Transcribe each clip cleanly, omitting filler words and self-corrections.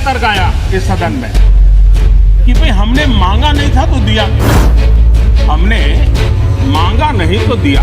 तर्क आया इस सदन में कि भाई हमने मांगा नहीं था तो दिया, हमने मांगा नहीं तो दिया।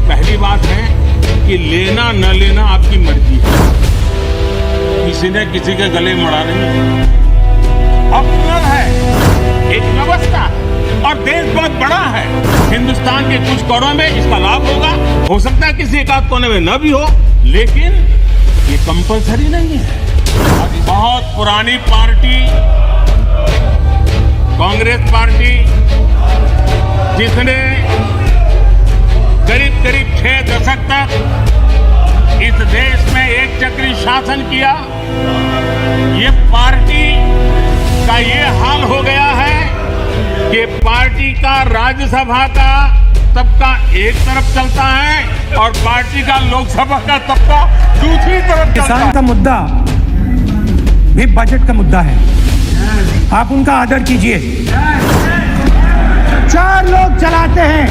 पहली बात है कि लेना न लेना आपकी मर्जी है, किसी ने किसी के गले मड़ा नहीं, ऑप्शनल है, एक व्यवस्था है और देश बहुत बड़ा है। हिंदुस्तान के कुछ कोनों में इसका लाभ होगा, हो सकता है किसी एक आध कोने में न भी हो, लेकिन ये कंपल्सरी नहीं है। बहुत पुरानी पार्टी कांग्रेस पार्टी, जिसने करीब करीब 6 दशक तक इस देश में एक चक्री शासन किया, ये पार्टी का ये हाल हो गया है कि पार्टी का राज्यसभा का तबका एक तरफ चलता है और पार्टी का लोकसभा का तबका दूसरी तरफ चलता है। किसान का मुद्दा भी बजट का मुद्दा है, आप उनका आदर कीजिए। 4 लोग चलाते हैं,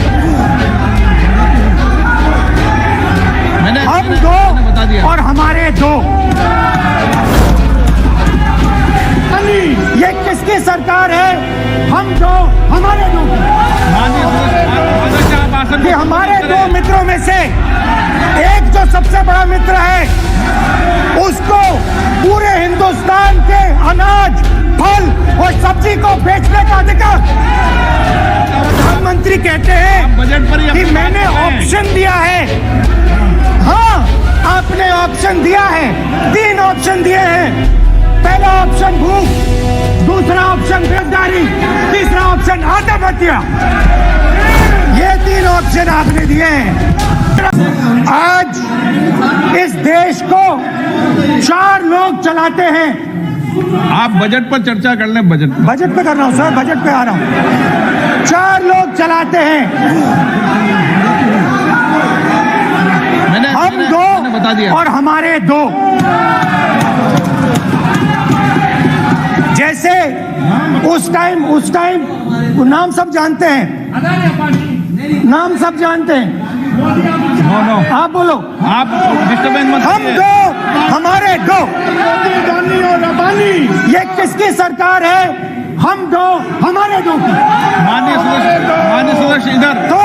हम 2 और हमारे 2। ये किसकी सरकार है? हम 2 हमारे 2। कि हमारे 2 मित्रों में से एक जो सबसे बड़ा मित्र है, उसको पूरे हिंदुस्तान के अनाज, फल और सब्जी को बेचने का अधिकार। प्रधानमंत्री कहते हैं बजट पर कि मैंने ऑप्शन दिया है। हाँ, आपने ऑप्शन दिया है, 3 ऑप्शन दिए हैं। पहला ऑप्शन भूख, दूसरा ऑप्शन बेरोजगारी, तीसरा ऑप्शन आत्महत्या। ये 3 ऑप्शन आपने दिए हैं। आज इस देश को 4 लोग चलाते हैं। आप बजट पर चर्चा कर लें। बजट पे कर रहा हूं सर, बजट पे आ रहा हूं। 4 लोग चलाते हैं, हम 2 बता दिया और हमारे 2। जैसे उस टाइम नाम सब जानते हैं, नाम सब जानते हैं। आप बोलो, आप डिस्टर्बेंस मत। हम 2 हमारे 2। ये किसकी सरकार है? हम 2 हमारे 2 की। माननीय सदस्य इधर तो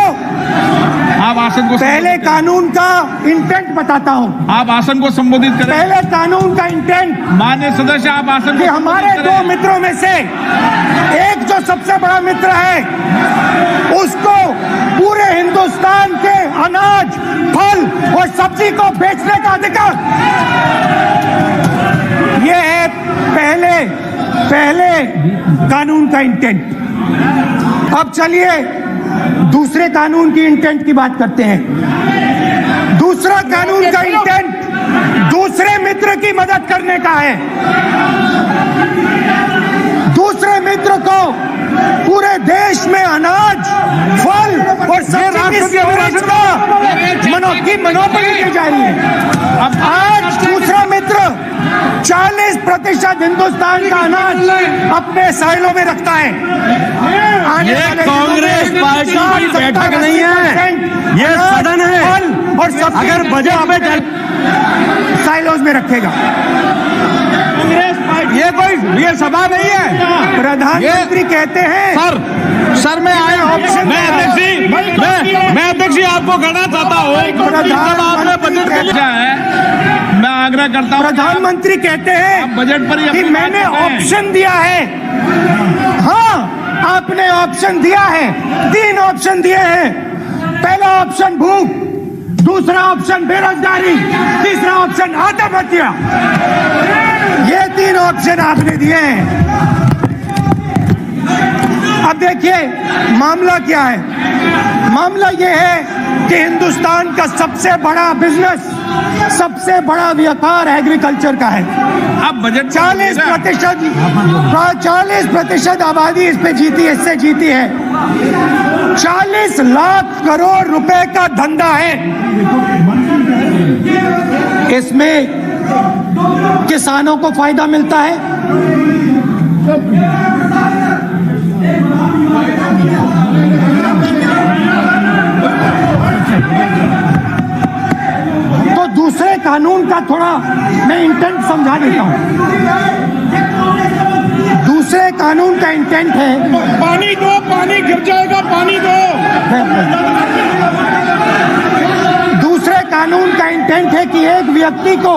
आप आसन को पहले कानून का इंटेंट बताता हूं। आप आसन को संबोधित करें। पहले कानून का इंटेंट, माननीय सदस्य आप आसन कि हमारे 2 मित्रों में से एक जो सबसे बड़ा मित्र है, उसको पूरे हिंदुस्तान के अनाज, फल और सब्जी को बेचने का अधिकार। यह है पहले कानून का इंटेंट। अब चलिए दूसरे कानून की इंटेंट की बात करते हैं। दूसरा कानून का इंटेंट दूसरे मित्र की मदद करने का है। दूसरे मित्र को पूरे देश में अनाज, फल और सब्जी की मोनोपोली दी जा रही है। अब आज दूसरा मित्र 40% हिंदुस्तान का अनाज अपने साइलों में रखता है। ये कांग्रेस पार्टी की बैठक नहीं है, ये सदन है। और सब अगर बजट में साइलोज में रखेगा। ये कोई ये सभा नहीं है। प्रधानमंत्री कहते हैं सर मैं आया ऑप्शन, मैं अध्यक्ष जी आपको कहना चाहता हूँ, आपने बजट है, मैं आग्रह करता हूँ। प्रधानमंत्री कहते हैं बजट पर कि मैंने ऑप्शन दिया है। हाँ, आपने ऑप्शन दिया है, 3 ऑप्शन दिए हैं। पहला ऑप्शन भूख, दूसरा ऑप्शन बेरोजगारी, तीसरा ऑप्शन आत्महत्या। ये 3 ऑप्शन आपने दिए हैं। अब देखिए मामला क्या है। मामला ये है कि हिंदुस्तान का सबसे बड़ा बिजनेस, सबसे बड़ा व्यापार एग्रीकल्चर का है। अब बजट 40% आबादी इस पे जीती है, इससे जीती है। 40 लाख करोड़ रुपए का धंधा है। इसमें किसानों को फायदा मिलता है, तो दूसरे कानून का थोड़ा मैं इंटेंट समझा देता हूं। कानून का इंटेंट है, पानी दो, पानी गिर जाएगा, पानी दो। दूसरे कानून का इंटेंट है कि एक व्यक्ति को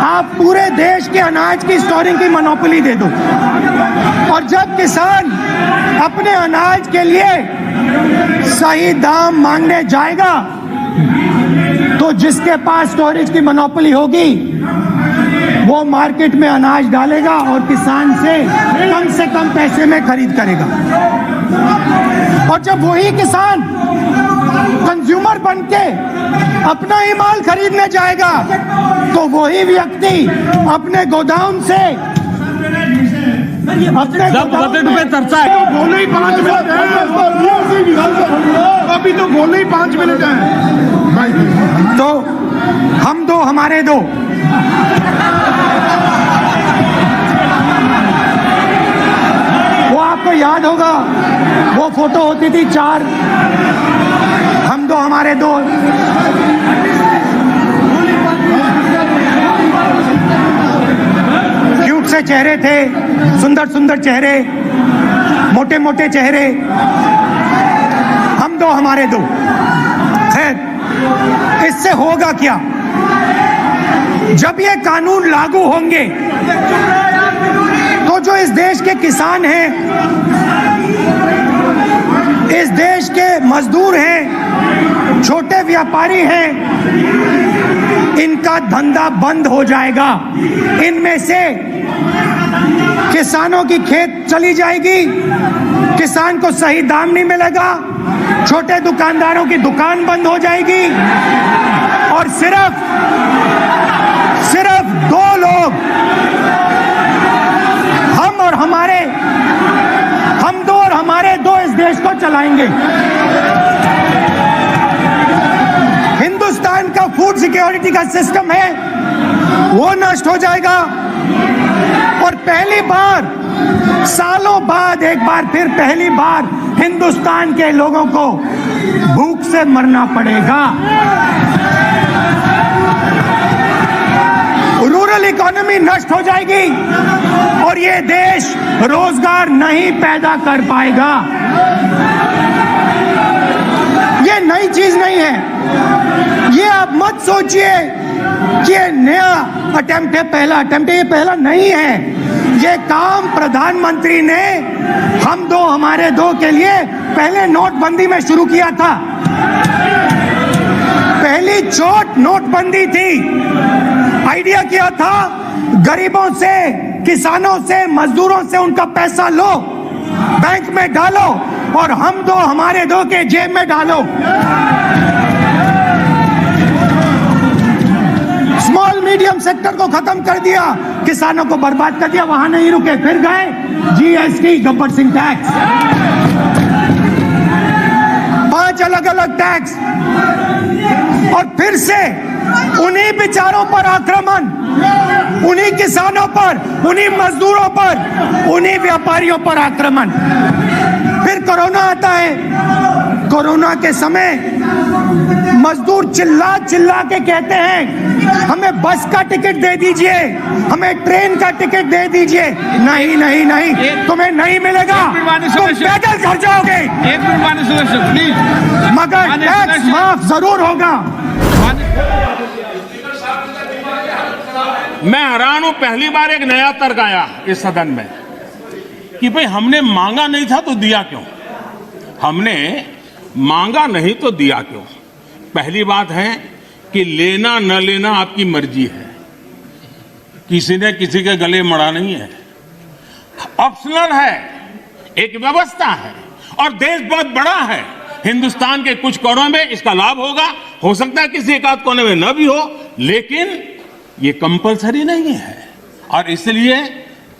आप पूरे देश के अनाज की स्टोरिंग की मोनोपोली दे दो, और जब किसान अपने अनाज के लिए सही दाम मांगने जाएगा तो जिसके पास स्टोरेज की मोनोपोली होगी वो मार्केट में अनाज डालेगा और किसान से कम पैसे में खरीद करेगा। और जब वही किसान कंज्यूमर बनके अपना ही माल खरीदने जाएगा तो वही व्यक्ति अपने गोदाम से बजट पे चर्चा है। बोले ही 5 मिनट है, अभी तो बोले ही 5 मिनट है। तो हम दो हमारे दो, वो आपको याद होगा, वो फोटो होती थी 4, हम दो हमारे दो। क्यूट से चेहरे थे, सुंदर सुंदर चेहरे, मोटे मोटे चेहरे, हम दो हमारे दो। खैर, इससे होगा क्या? जब ये कानून लागू होंगे तो जो इस देश के किसान हैं, इस देश के मजदूर हैं, छोटे व्यापारी हैं, इनका धंधा बंद हो जाएगा। इनमें से किसानों की खेत चली जाएगी, किसान को सही दाम नहीं मिलेगा, छोटे दुकानदारों की दुकान बंद हो जाएगी, और सिर्फ 2 लोग, हम दो और हमारे दो इस देश को चलाएंगे। हिंदुस्तान का फूड सिक्योरिटी का सिस्टम है वो नष्ट हो जाएगा, और पहली बार सालों बाद एक बार फिर पहली बार हिंदुस्तान के लोगों को भूख से मरना पड़ेगा। रूरल इकोनॉमी नष्ट हो जाएगी और ये देश रोजगार नहीं पैदा कर पाएगा। ये नई चीज नहीं है, ये आप मत सोचिए कि ये नया अटेम्प्ट है, पहला अटेम्प्ट है, ये पहला नहीं है। ये काम प्रधानमंत्री ने हम दो हमारे दो के लिए पहले नोटबंदी में शुरू किया था। पहली चोट नोटबंदी थी। आइडिया किया था गरीबों से, किसानों से, मजदूरों से उनका पैसा लो, बैंक में डालो और हम दो हमारे दो के जेब में डालो। स्मॉल मीडियम सेक्टर को खत्म कर दिया, किसानों को बर्बाद कर दिया। वहां नहीं रुके, फिर गए जीएसटी, गब्बर सिंह टैक्स, 5 अलग अलग टैक्स, और फिर से उन्हीं बेचारों पर आक्रमण, उन्हीं किसानों पर, उन्हीं मजदूरों पर, उन्हीं व्यापारियों पर आक्रमण। फिर कोरोना आता है। कोरोना के समय मजदूर चिल्ला चिल्ला के कहते हैं हमें बस का टिकट दे दीजिए, हमें ट्रेन का टिकट दे दीजिए। नहीं नहीं नहीं, तुम्हें नहीं मिलेगा, तुम पैदल घर जाओगे। एक मिनट माननीय सदस्य प्लीज, मगर टैक्स माफ जरूर होगा। मैं हैरान हूं, पहली बार एक नया तर्क आया इस सदन में कि भाई हमने मांगा नहीं था तो दिया क्यों? हमने मांगा नहीं तो दिया क्यों? पहली बात है कि लेना न लेना आपकी मर्जी है, किसी ने किसी के गले मड़ा नहीं है, ऑप्शनल है, एक व्यवस्था है, और देश बहुत बड़ा है। हिंदुस्तान के कुछ कोनों में इसका लाभ होगा, हो सकता है किसी एक आध कोने में न भी हो, लेकिन ये कंपलसरी नहीं है। और इसलिए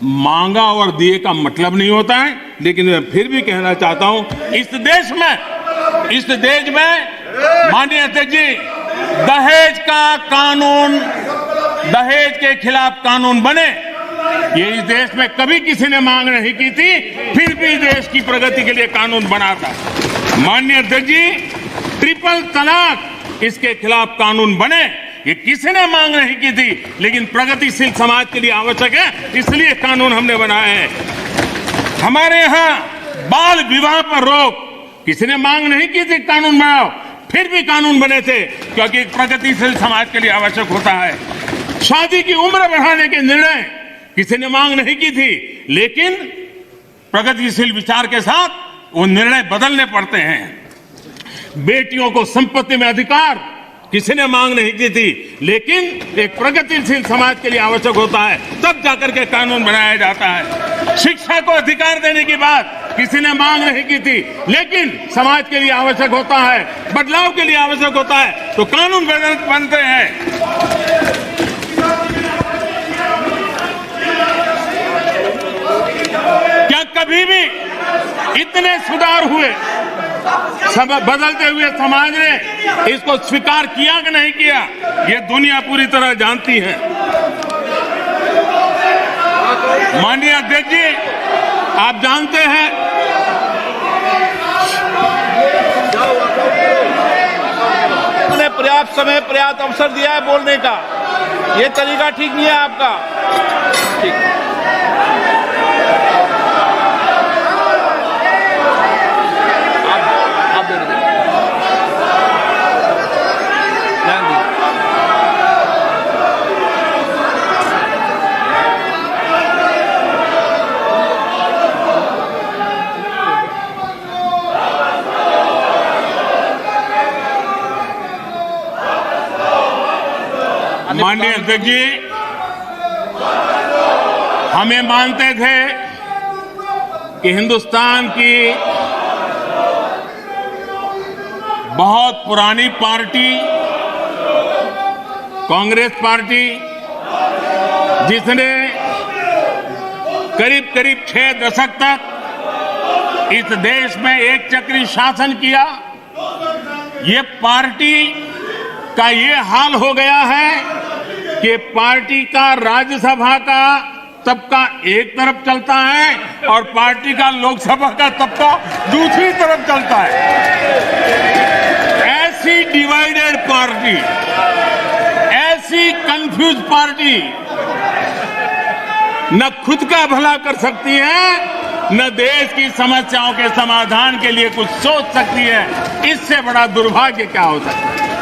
मांगा और दिए का मतलब नहीं होता है। लेकिन मैं फिर भी कहना चाहता हूं, इस देश में माननीय अध्यक्ष जी, दहेज का कानून, दहेज के खिलाफ कानून बने, ये इस देश में कभी किसी ने मांग नहीं की थी, फिर भी देश की प्रगति के लिए कानून बना था। माननीय अध्यक्ष जी, ट्रिपल तलाक, इसके खिलाफ कानून बने, ये किसी ने मांग नहीं की थी, लेकिन प्रगतिशील समाज के लिए आवश्यक है, इसलिए कानून हमने बनाया है। हमारे यहाँ बाल विवाह पर रोक, किसी ने मांग नहीं की थी कानून बनाओ, फिर भी कानून बने थे क्योंकि एक प्रगतिशील समाज के लिए आवश्यक होता है। शादी की उम्र बढ़ाने के निर्णय किसी ने मांग नहीं की थी, लेकिन प्रगतिशील विचार के साथ वो निर्णय बदलने पड़ते हैं। बेटियों को संपत्ति में अधिकार किसी ने मांग नहीं की थी, लेकिन एक प्रगतिशील समाज के लिए आवश्यक होता है, तब जाकर के कानून बनाया जाता है। शिक्षा को अधिकार देने की बात किसी ने मांग नहीं की थी, लेकिन समाज के लिए आवश्यक होता है, बदलाव के लिए आवश्यक होता है, तो कानून बनते हैं। क्या कभी भी इतने सुधार हुए बदलते हुए समाज ने इसको स्वीकार किया कि नहीं किया, ये दुनिया पूरी तरह जानती है। माननीय अध्यक्ष जी, आप जानते हैं उन्होंने पर्याप्त समय पर्याप्त अवसर दिया है बोलने का, ये तरीका ठीक नहीं है आपका। ठीक, आप दे दीजिए। ध्यान दीजिए। माननीय अध्यक्ष जी, हमें मानते थे कि हिंदुस्तान की बहुत पुरानी पार्टी कांग्रेस पार्टी, जिसने करीब करीब 6 दशक तक इस देश में एक चक्री शासन किया, ये पार्टी का ये हाल हो गया है कि पार्टी का राज्यसभा का तबका एक तरफ चलता है और पार्टी का लोकसभा का तबका दूसरी तरफ चलता है। ऐसी डिवाइडेड पार्टी, ऐसी कंफ्यूज पार्टी न खुद का भला कर सकती है, न देश की समस्याओं के समाधान के लिए कुछ सोच सकती है। इससे बड़ा दुर्भाग्य क्या हो सकता है।